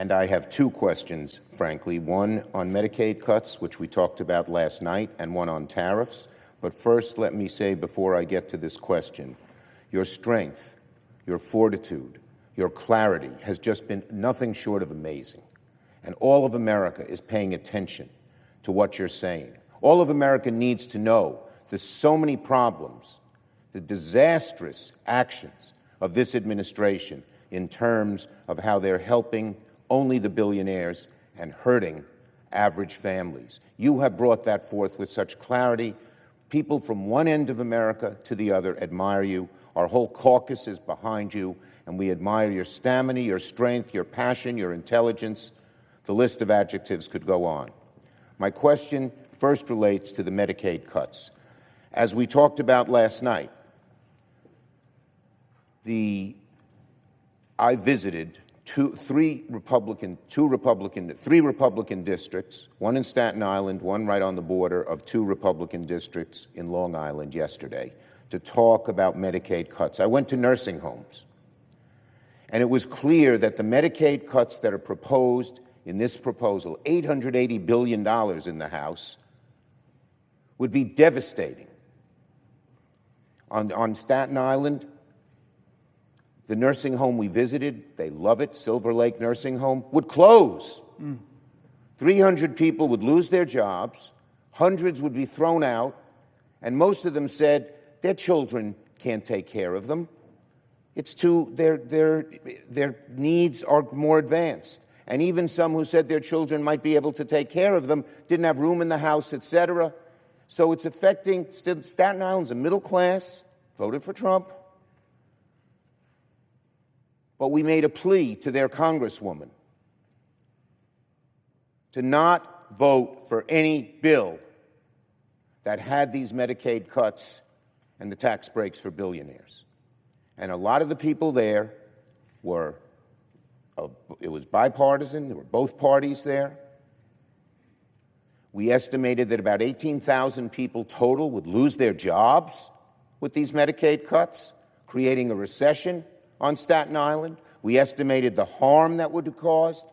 And I have two questions, frankly, one on Medicaid cuts, which we talked about last night, and one on tariffs. But first, let me say, before I get to this question, your strength, your fortitude, your clarity has just been nothing short of amazing. And all of America is paying attention to what you're saying. All of America needs to know there's so many problems, the disastrous actions of this administration in terms of how they're helping only the billionaires and hurting average families. You have brought that forth with such clarity. People from one end of America to the other admire you. Our whole caucus is behind you, and we admire your stamina, your strength, your passion, your intelligence. The list of adjectives could go on. My question first relates to the Medicaid cuts. As we talked about last night, I visited three Republican districts, one in Staten Island, one right on the border of two Republican districts in Long Island yesterday, to talk about Medicaid cuts. I went to nursing homes, and it was clear that the Medicaid cuts that are proposed in this proposal, $880 billion in the House, would be devastating. On Staten Island, the nursing home we visited, they love it, Silver Lake Nursing Home, would close. 300 people would lose their jobs, hundreds would be thrown out, and most of them said their children can't take care of them. It's their needs are more advanced. And even some who said their children might be able to take care of them didn't have room in the house, etc. So it's affecting, Staten Island's a middle class, voted for Trump. But we made a plea to their congresswoman to not vote for any bill that had these Medicaid cuts and the tax breaks for billionaires. And a lot of the people there it was bipartisan, there were both parties there. We estimated that about 18,000 people total would lose their jobs with these Medicaid cuts, creating a recession on Staten Island. We estimated the harm that would have caused.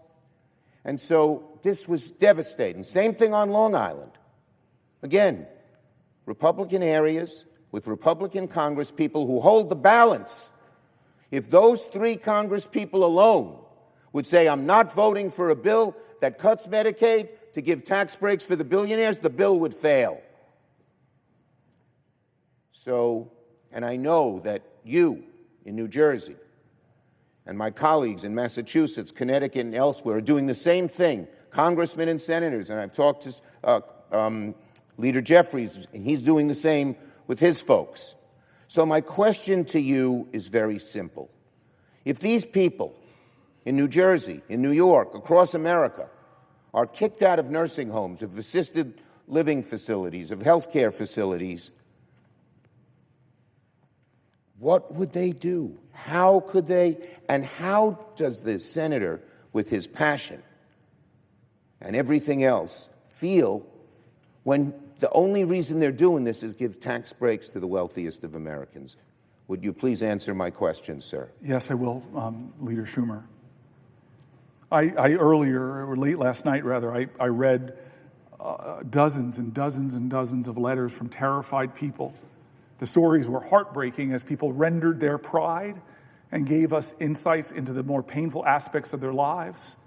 And so this was devastating. Same thing on Long Island. Again, Republican areas with Republican Congress people who hold the balance. If those three Congress people alone would say, I'm not voting for a bill that cuts Medicaid to give tax breaks for the billionaires, the bill would fail. So, and I know that you in New Jersey and my colleagues in Massachusetts, Connecticut, and elsewhere are doing the same thing, congressmen and senators, and I've talked to Leader Jeffries, and he's doing the same with his folks. So my question to you is very simple. If these people in New Jersey, in New York, across America, are kicked out of nursing homes, of assisted living facilities, of healthcare facilities, what would they do? How could they? And how does the senator, with his passion and everything else, feel when the only reason they're doing this is give tax breaks to the wealthiest of Americans? Would you please answer my question, sir? Yes, I will, Leader Schumer. I earlier, or late last night rather, I read dozens and dozens and dozens of letters from terrified people. The stories were heartbreaking as people rendered their pride and gave us insights into the more painful aspects of their lives.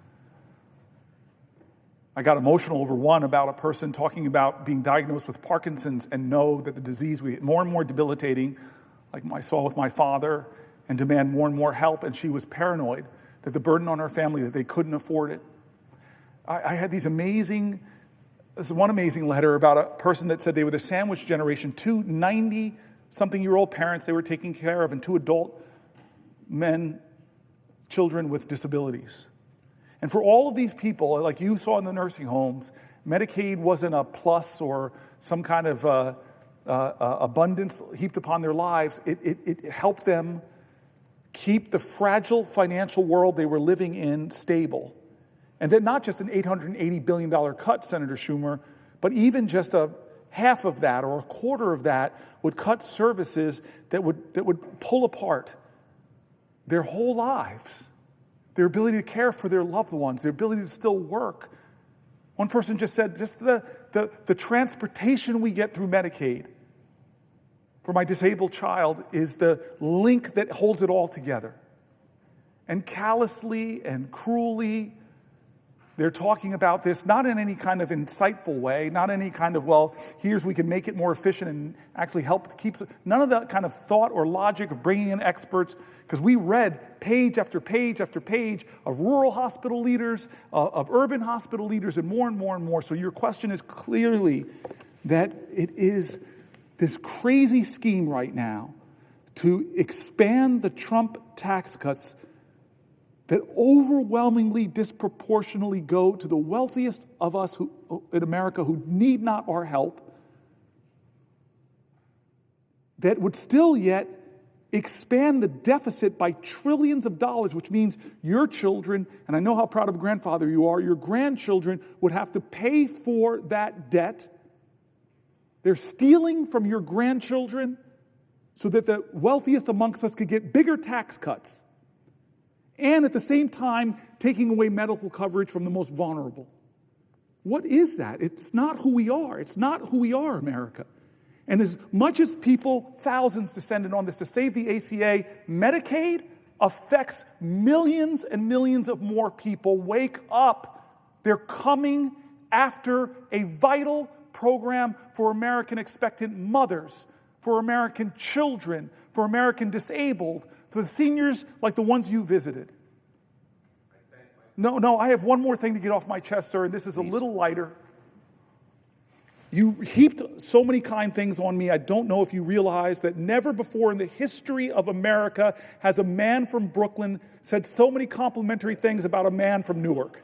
I got emotional over one about a person talking about being diagnosed with Parkinson's and know that the disease would get more and more debilitating, like I saw with my father, and demand more and more help, and she was paranoid that the burden on her family, that they couldn't afford it. I had this one amazing letter about a person that said they were the sandwich generation, two 90-something-year-old parents they were taking care of, and two adult men, children with disabilities. And for all of these people, like you saw in the nursing homes, Medicaid wasn't a plus or some kind of abundance heaped upon their lives. It helped them keep the fragile financial world they were living in stable. And then not just an $880 billion cut, Senator Schumer, but even just a half of that or a quarter of that would cut services that would pull apart their whole lives. their ability to care for their loved ones, their ability to still work. One person just said, just the transportation we get through Medicaid for my disabled child is the link that holds it all together. And callously and cruelly, they're talking about this, not in any kind of insightful way, not any kind of, well, here's we can make it more efficient and actually help keep, none of that kind of thought or logic of bringing in experts, because we read page after page after page of rural hospital leaders, of urban hospital leaders, and more and more and more. So your question is clearly that it is this crazy scheme right now to expand the Trump tax cuts that overwhelmingly, disproportionately go to the wealthiest of us in America who need not our help, that would still yet expand the deficit by trillions of dollars, which means your children, and I know how proud of a grandfather you are, your grandchildren would have to pay for that debt. They're stealing from your grandchildren so that the wealthiest amongst us could get bigger tax cuts, and at the same time, taking away medical coverage from the most vulnerable. What is that? It's not who we are. It's not who we are, America. And as much as people, thousands descended on this to save the ACA, Medicaid affects millions and millions of more people. Wake up. They're coming after a vital program for American expectant mothers, for American children, for American disabled, for the seniors like the ones you visited. No, I have one more thing to get off my chest, sir, and this is a little lighter. You heaped so many kind things on me, I don't know if you realize that never before in the history of America has a man from Brooklyn said so many complimentary things about a man from Newark.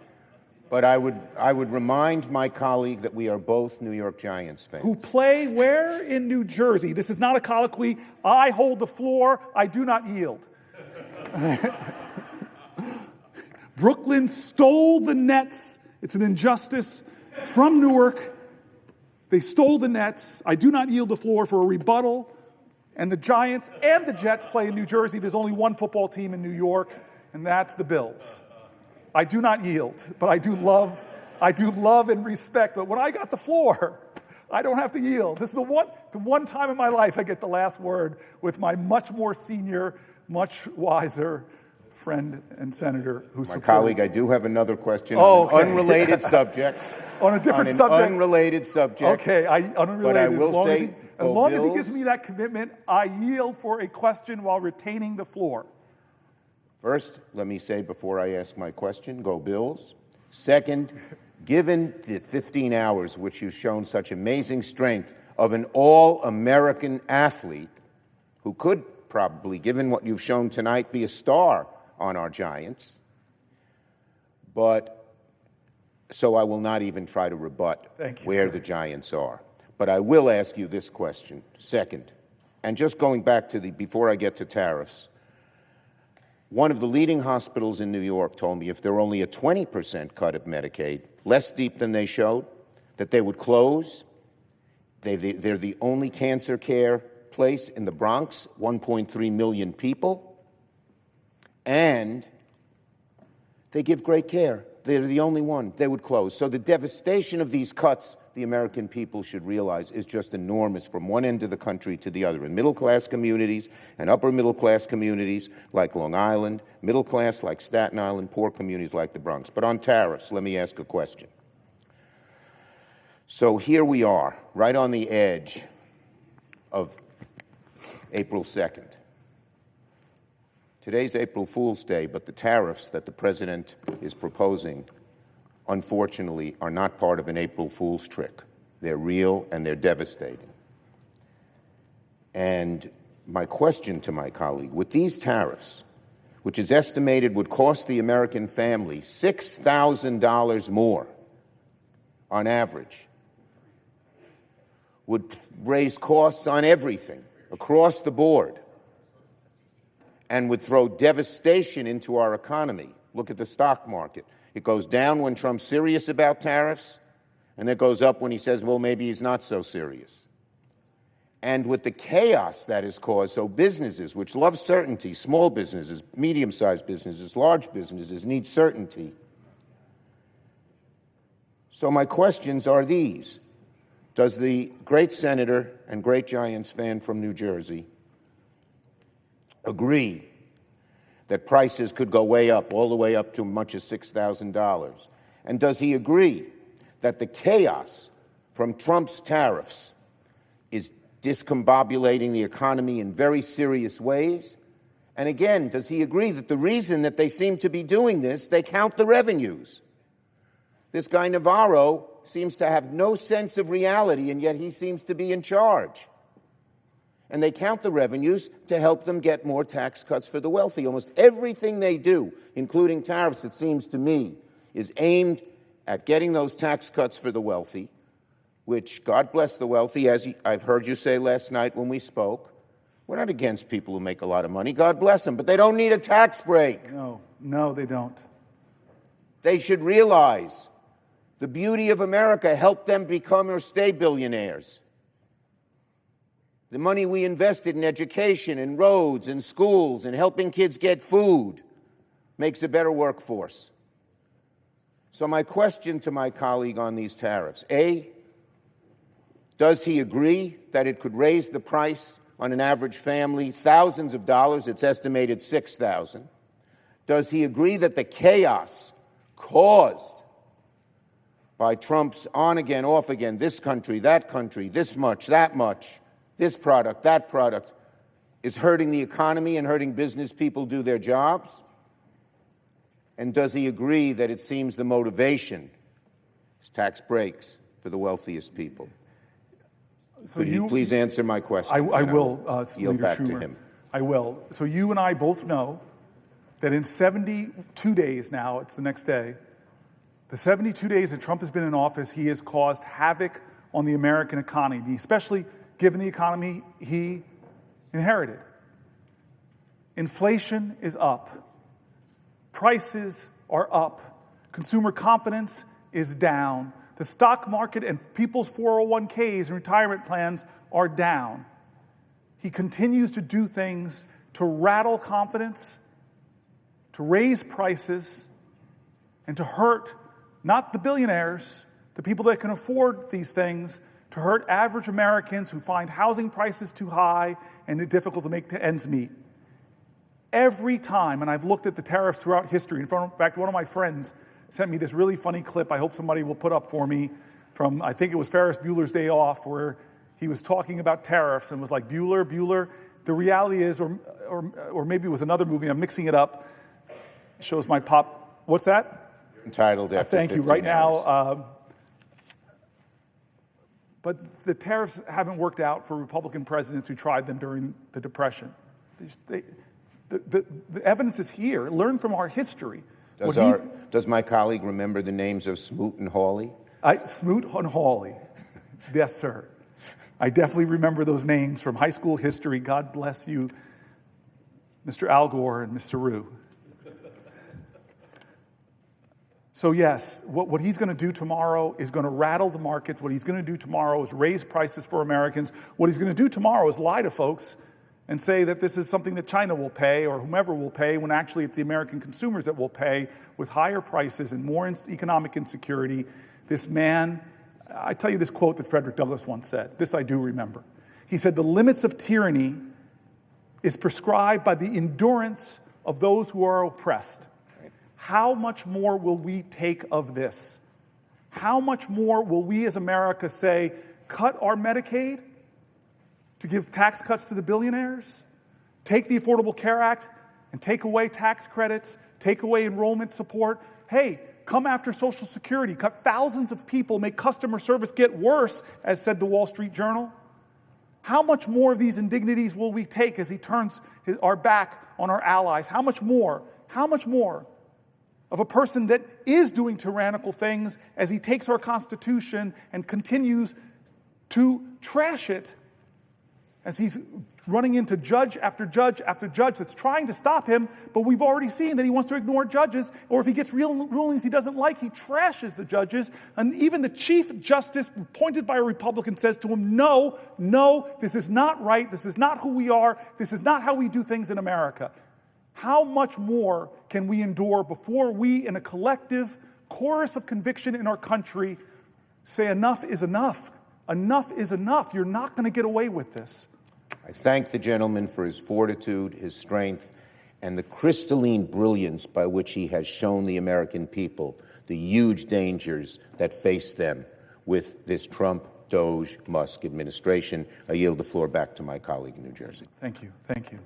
But I would remind my colleague that we are both New York Giants fans. Who play where in New Jersey? This is not a colloquy. I hold the floor. I do not yield. Brooklyn stole the Nets. It's an injustice from Newark. They stole the Nets. I do not yield the floor for a rebuttal. And the Giants and the Jets play in New Jersey. There's only one football team in New York, and that's the Bills. I do not yield, but I do love and respect. But when I got the floor, I don't have to yield. This is the one time in my life I get the last word with my much more senior, much wiser friend and senator who's my colleague. I do have another question on an unrelated subject. On a different subject. Unrelated subject. Okay, unrelated. But I will say, as long as he gives me that commitment, I yield for a question while retaining the floor. First, let me say before I ask my question, go Bills. Second, given the 15 hours which you've shown such amazing strength of an all-American athlete who could probably, given what you've shown tonight, be a star on our Giants, but so I will not even try to rebut where the Giants are. But I will ask you this question, second, and just going back to before I get to tariffs, one of the leading hospitals in New York told me if there were only a 20% cut of Medicaid, less deep than they showed, that they would close. They're the only cancer care place in the Bronx, 1.3 million people, and they give great care. They're the only one. They would close. So the devastation of these cuts, the American people should realize, is just enormous from one end of the country to the other. In middle-class communities and upper-middle-class communities like Long Island, middle-class like Staten Island, poor communities like the Bronx. But on tariffs, let me ask a question. So here we are, right on the edge of April 2nd. Today's April Fool's Day, but the tariffs that the president is proposing, unfortunately, are not part of an April Fool's trick. They're real and they're devastating. And my question to my colleague, with these tariffs, which is estimated would cost the American family $6,000 more on average, would raise costs on everything across the board, and would throw devastation into our economy. Look at the stock market. It goes down when Trump's serious about tariffs, and it goes up when he says, well, maybe he's not so serious. and with the chaos that is caused, so businesses, which love certainty, small businesses, medium-sized businesses, large businesses, need certainty. So my questions are these. Does the great senator and great Giants fan from New Jersey agree that prices could go way up, all the way up to as much as $6,000? And does he agree that the chaos from Trump's tariffs is discombobulating the economy in very serious ways? And again, does he agree that the reason that they seem to be doing this, they count the revenues? This guy Navarro seems to have no sense of reality, and yet he seems to be in charge. And they count the revenues to help them get more tax cuts for the wealthy. Almost everything they do, including tariffs, it seems to me, is aimed at getting those tax cuts for the wealthy, which, God bless the wealthy, as I've heard you say last night when we spoke. We're not against people who make a lot of money. God bless them, but they don't need a tax break. No, they don't. They should realize the beauty of America helped them become or stay billionaires. The money we invested in education, in roads, in schools, in helping kids get food makes a better workforce. So my question to my colleague on these tariffs, A, does he agree that it could raise the price on an average family thousands of dollars? It's estimated $6,000. Does he agree that the chaos caused by Trump's on again, off again, this country, this much, that much, this product, that product, is hurting the economy and hurting business people do their jobs? And does he agree that it seems the motivation is tax breaks for the wealthiest people? So Could you please answer my question? I will, yield Leader back Schumer. to him. I will. So you and I both know that in 72 days now, it's the next day, the 72 days that Trump has been in office, he has caused havoc on the American economy, especially given the economy he inherited. Inflation is up. Prices are up. Consumer confidence is down. The stock market and people's 401ks and retirement plans are down. He continues to do things to rattle confidence, to raise prices, and to hurt not the billionaires, the people that can afford these things, to hurt average Americans who find housing prices too high and it difficult to make ends meet. Every time, and I've looked at the tariffs throughout history. In fact, one of my friends sent me this really funny clip I hope somebody will put up for me from, I think it was Ferris Bueller's Day Off, where he was talking about tariffs and was like, Bueller, the reality is, or maybe it was another movie, I'm mixing it up, it shows my pop, what's that? Entitled after Thank you. 15 Right hours. now, but the tariffs haven't worked out for Republican presidents who tried them during the Depression. The evidence is here. Learn from our history. Does my colleague remember the names of Smoot and Hawley? Smoot and Hawley. Yes, sir. I definitely remember those names from high school history. God bless you, Mr. Al Gore and Mr. Rue. So yes, what he's going to do tomorrow is going to rattle the markets. What he's going to do tomorrow is raise prices for Americans. What he's going to do tomorrow is lie to folks and say that this is something that China will pay or whomever will pay, when actually it's the American consumers that will pay with higher prices and more economic insecurity. This man, I tell you this quote that Frederick Douglass once said. This I do remember. He said, "The limits of tyranny is prescribed by the endurance of those who are oppressed." How much more will we take of this? How much more will we as America say, cut our Medicaid to give tax cuts to the billionaires? Take the Affordable Care Act and take away tax credits, take away enrollment support. Hey, come after Social Security, cut thousands of people, make customer service get worse, as said the Wall Street Journal. How much more of these indignities will we take as he turns our back on our allies? How much more? How much more of a person that is doing tyrannical things as he takes our Constitution and continues to trash it, as he's running into judge after judge after judge that's trying to stop him, but we've already seen that he wants to ignore judges, or if he gets real rulings he doesn't like, he trashes the judges, and even the Chief Justice appointed by a Republican says to him, no, this is not right, this is not who we are, this is not how we do things in America. How much more can we endure before we, in a collective chorus of conviction in our country, say enough is enough? Enough is enough. You're not going to get away with this. I thank the gentleman for his fortitude, his strength, and the crystalline brilliance by which he has shown the American people the huge dangers that face them with this Trump, Doge, Musk administration. I yield the floor back to my colleague in New Jersey. Thank you. Thank you.